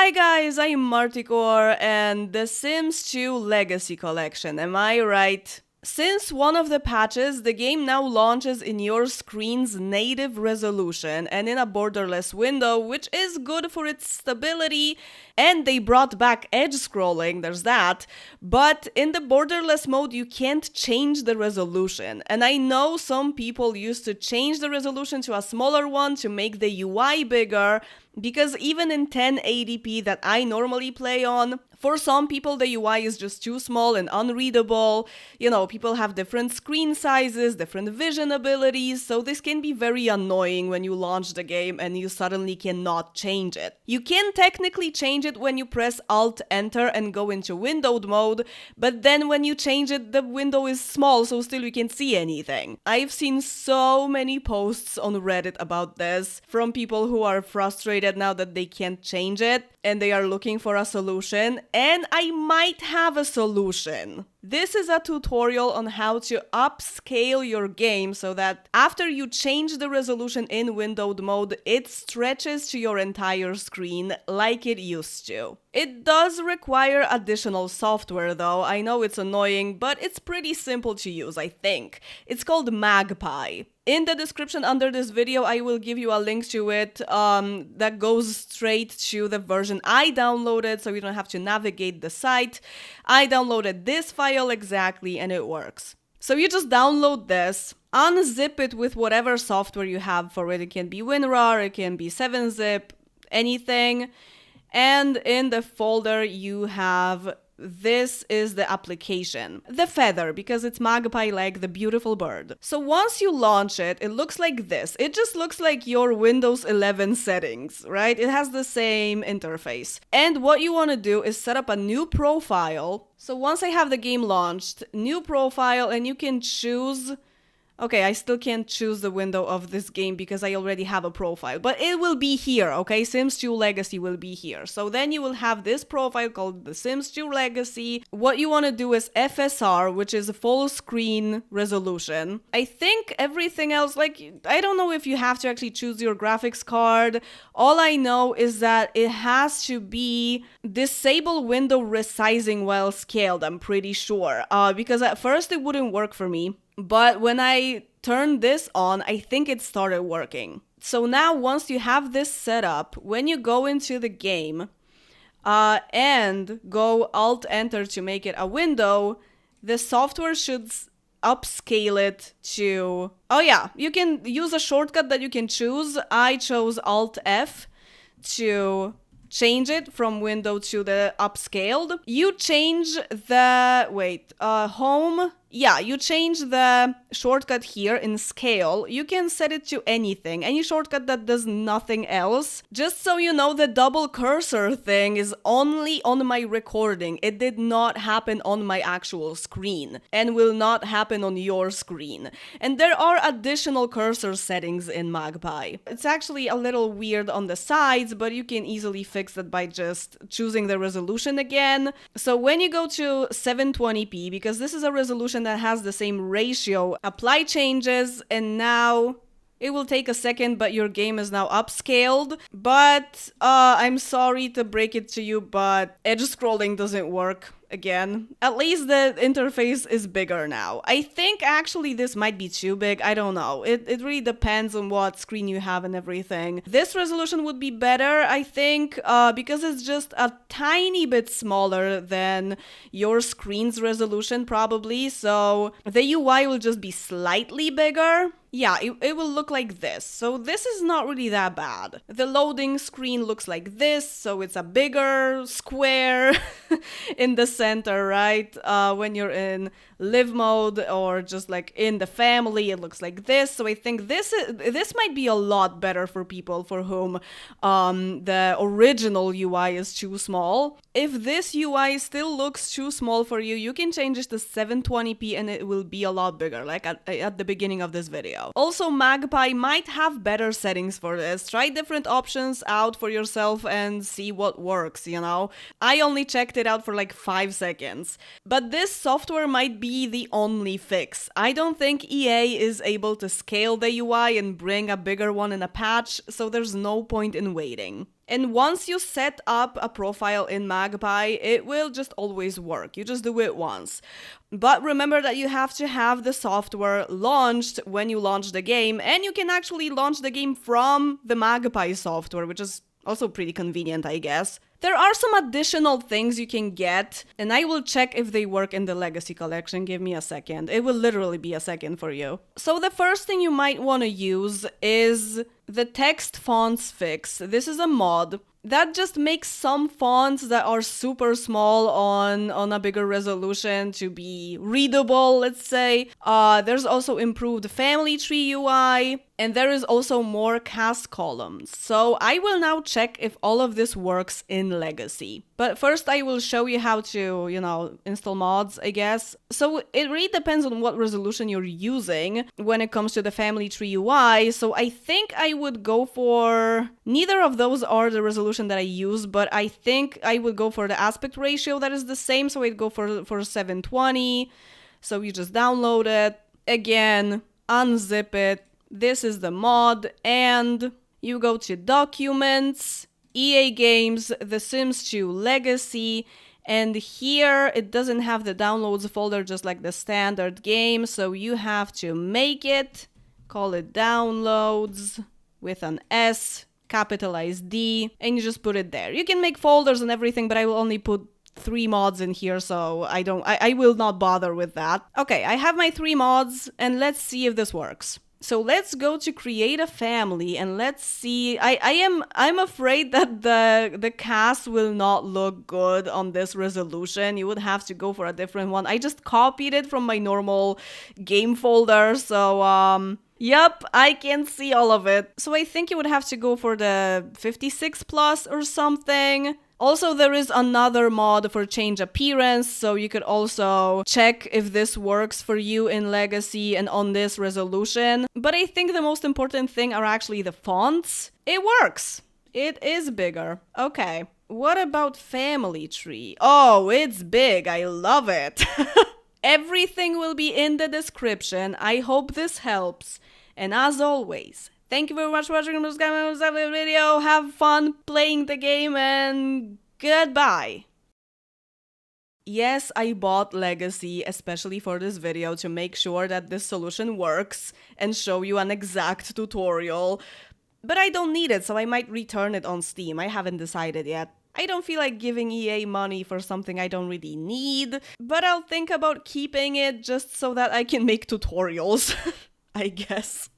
Hi guys, I'm Marticore and The Sims 2 Legacy Collection, am I right? Since one of the patches, the game now launches in your screen's native resolution and in a borderless window, which is good for its stability, and they brought back edge scrolling, there's that, but in the borderless mode you can't change the resolution, and I know some people used to change the resolution to a smaller one to make the UI bigger, because even in 1080p that I normally play on, for some people the UI is just too small and unreadable. You know, people have different screen sizes, different vision abilities, so this can be very annoying when you launch the game and you suddenly cannot change it. You can technically change it when you press Alt-Enter and go into windowed mode, but then when you change it, the window is small, so still you can't see anything. I've seen so many posts on Reddit about this from people who are frustrated now that they can't change it and they are looking for a solution, and I might have a solution. This is a tutorial on how to upscale your game so that after you change the resolution in windowed mode, it stretches to your entire screen like it used to. It does require additional software though. I know it's annoying, but it's pretty simple to use, I think. It's called Magpie. In the description under this video, I will give you a link to it that goes straight to the version I downloaded, so you don't have to navigate the site. I downloaded this file exactly, and it works. So you just download this, unzip it with whatever software you have for it. It can be WinRAR, it can be 7-zip, anything. And in the folder you have, this is the application. The feather, because it's Magpie like the beautiful bird. So once you launch it, it looks like this. It just looks like your Windows 11 settings, right? It has the same interface. And what you want to do is set up a new profile. So once I have the game launched, new profile, and you can choose... Okay, I still can't choose the window of this game because I already have a profile, but it will be here, okay? Sims 2 Legacy will be here. So then you will have this profile called the Sims 2 Legacy. What you want to do is FSR, which is a full screen resolution. I think everything else, like, I don't know if you have to actually choose your graphics card. All I know is that it has to be disable window resizing while scaled, I'm pretty sure. Because at first it wouldn't work for me. But when I turned this on, I think it started working. So now once you have this set up, when you go into the game and go Alt-Enter to make it a window, the software should upscale it to... Oh yeah, you can use a shortcut that you can choose. I chose Alt-F to change it from window to the upscaled. You change the... home... Yeah, you change the shortcut here in scale. You can set it to anything, any shortcut that does nothing else. Just so you know, the double cursor thing is only on my recording. It did not happen on my actual screen and will not happen on your screen. And there are additional cursor settings in Magpie. It's actually a little weird on the sides, but you can easily fix that by just choosing the resolution again. So when you go to 720p, because this is a resolution that has the same ratio, apply changes, and now it will take a second, but your game is now upscaled. But I'm sorry to break it to you, but edge scrolling doesn't work again. At least the interface is bigger now. I think actually this might be too big, I don't know. It really depends on what screen you have and everything. This resolution would be better, I think, because it's just a tiny bit smaller than your screen's resolution probably, so the UI will just be slightly bigger. Yeah, it will look like this. So this is not really that bad. The loading screen looks like this, so it's a bigger square in the center, right? When you're in live mode or just like in the family, it looks like this. So I think this might be a lot better for people for whom the original UI is too small. If this UI still looks too small for you, you can change it to 720p and it will be a lot bigger, like at the beginning of this video. Also, Magpie might have better settings for this. Try different options out for yourself and see what works, you know? I only checked it out for like 5 seconds. But this software might be the only fix. I don't think EA is able to scale the UI and bring a bigger one in a patch, so there's no point in waiting. And once you set up a profile in Magpie, it will just always work. You just do it once. But remember that you have to have the software launched when you launch the game, and you can actually launch the game from the Magpie software, which is also pretty convenient, I guess. There are some additional things you can get, and I will check if they work in the Legacy Collection. Give me a second. It will literally be a second for you. So the first thing you might want to use is the text fonts fix. This is a mod that just makes some fonts that are super small on a bigger resolution to be readable, let's say. There's also improved family tree UI, and there is also more cast columns. So I will now check if all of this works in Legacy. But first I will show you how to, install mods, I guess. So it really depends on what resolution you're using when it comes to the family tree UI. So I think I would go for... Neither of those are the resolution that I use, but I think I would go for the aspect ratio that is the same. So I'd go for 720. So you just download it. Again, unzip it. This is the mod, and you go to Documents, EA Games, The Sims 2 Legacy, and here it doesn't have the downloads folder just like the standard game, so you have to make it, call it Downloads with an S, capitalize D, and you just put it there. You can make folders and everything, but I will only put 3 mods in here, so I will not bother with that. Okay, I have my 3 mods, and let's see if this works. So let's go to create a family, and let's see. I'm afraid that the cast will not look good on this resolution. You would have to go for a different one. I just copied it from my normal game folder, so yep, I can see all of it. So I think you would have to go for the 56 plus or something. Also, there is another mod for change appearance, so you could also check if this works for you in Legacy and on this resolution. But I think the most important thing are actually the fonts. It works. It is bigger. Okay. What about family tree? Oh, it's big. I love it. Everything will be in the description. I hope this helps. And as always, thank you very much for watching this video. Have fun playing the game, and goodbye. Yes, I bought Legacy especially for this video to make sure that this solution works and show you an exact tutorial. But I don't need it, so I might return it on Steam. I haven't decided yet. I don't feel like giving EA money for something I don't really need, but I'll think about keeping it just so that I can make tutorials, I guess.